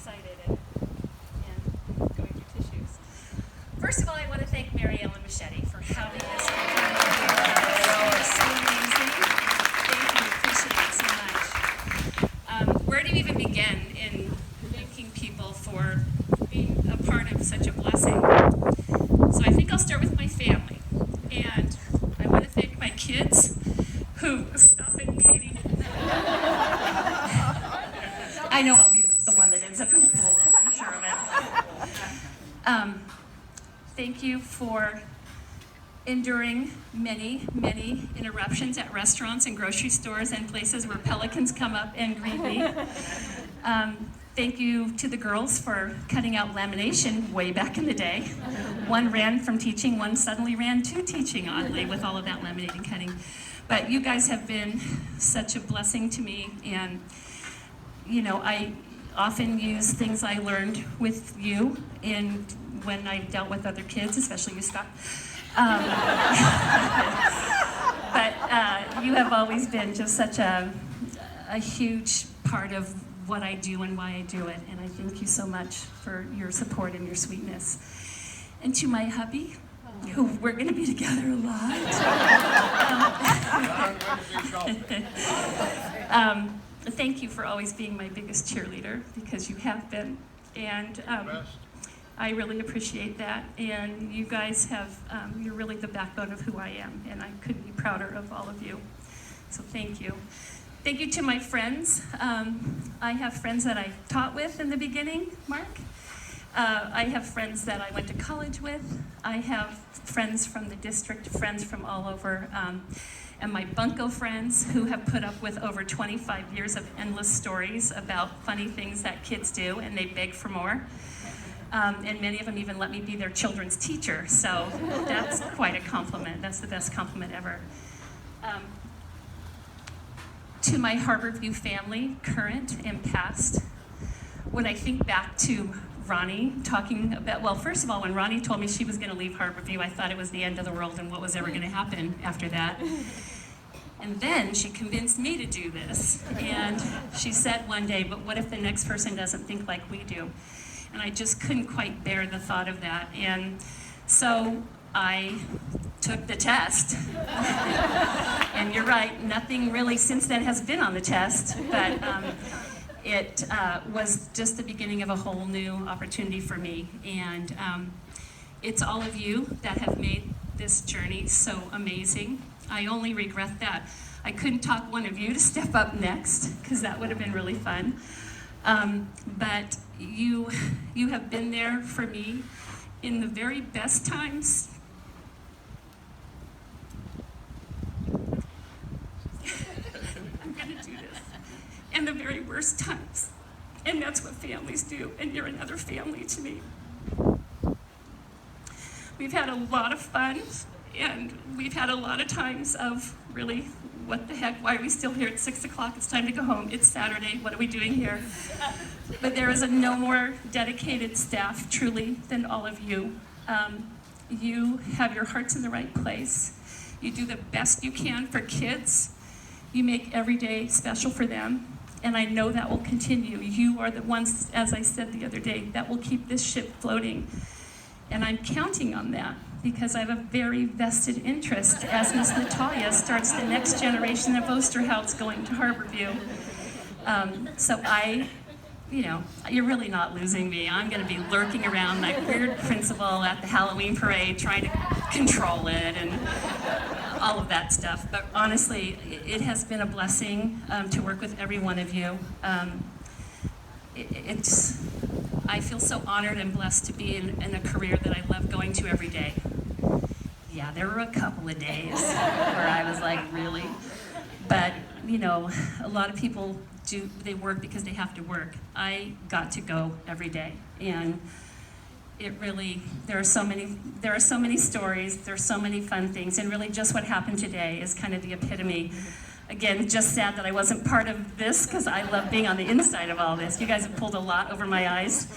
excited and going through tissues. First of all, I want to thank Mary Ellen Machete for having us. You're so amazing. Thank you. Appreciate it so much. Where do you even begin in thanking people for being a part of such a blessing? So I think I'll start with my family. And I want to thank my kids who, stop it, Katie. I know I'll be the one that ends up in the pool, I'm sure of it. Thank you for enduring many, many interruptions at restaurants and grocery stores and places where pelicans come up and greet me. Thank you to the girls for cutting out lamination way back in the day. One ran from teaching, one suddenly ran to teaching, oddly, with all of that laminating cutting. But you guys have been such a blessing to me, and you know, I often use things I learned with you when I dealt with other kids, especially you, Scott. But you have always been just such a huge part of what I do and why I do it, and I thank you so much for your support and your sweetness. And to my hubby, who we're going to be together a lot. Thank you for always being my biggest cheerleader, because you have been, and I really appreciate that. And you guys have, you're really the backbone of who I am, and I couldn't be prouder of all of you. So thank you. Thank you to my friends. I have friends that I taught with in the beginning, Mark. I have friends that I went to college with. I have friends from the district, friends from all over, and my bunco friends who have put up with over 25 years of endless stories about funny things that kids do, and they beg for more. And many of them even let me be their children's teacher, so that's quite a compliment. That's the best compliment ever. To my Harborview family, current and past, when I think back to Ronnie talking about, well, first of all, when Ronnie told me she was going to leave Harborview, I thought it was the end of the world and what was ever going to happen after that. And then she convinced me to do this. And she said one day, but what if the next person doesn't think like we do? And I just couldn't quite bear the thought of that. And so I took the test. And you're right, nothing really since then has been on the test, but it was just the beginning of a whole new opportunity for me. And it's all of you that have made this journey so amazing. I only regret that I couldn't talk one of you to step up next, because that would have been really fun. But you have been there for me in the very best times. I'm gonna do this. And the very worst times. And that's what families do, and you're another family to me. We've had a lot of fun, and we've had a lot of times of really, what the heck, why are we still here at 6 o'clock? It's time to go home. It's Saturday, what are we doing here? But there is no more dedicated staff, truly, than all of you. You have your hearts in the right place. You do the best you can for kids. You make every day special for them, and I know that will continue. You are the ones, as I said the other day, that will keep this ship floating. And I'm counting on that, because I have a very vested interest as Miss Natalia starts the next generation of Osterhouts going to Harborview. So you know, you're really not losing me. I'm gonna be lurking around like weird principal at the Halloween parade, trying to control it and all of that stuff. But honestly, it has been a blessing to work with every one of you. I feel so honored and blessed to be in a career that I love going to every day. Yeah, there were a couple of days where I was like, really? But, you know, a lot of people they work because they have to work. I got to go every day, and it really, there are so many stories, there are so many fun things, and really just what happened today is kind of the epitome. Again, just sad that I wasn't part of this, because I love being on the inside of all this. You guys have pulled a lot over my eyes.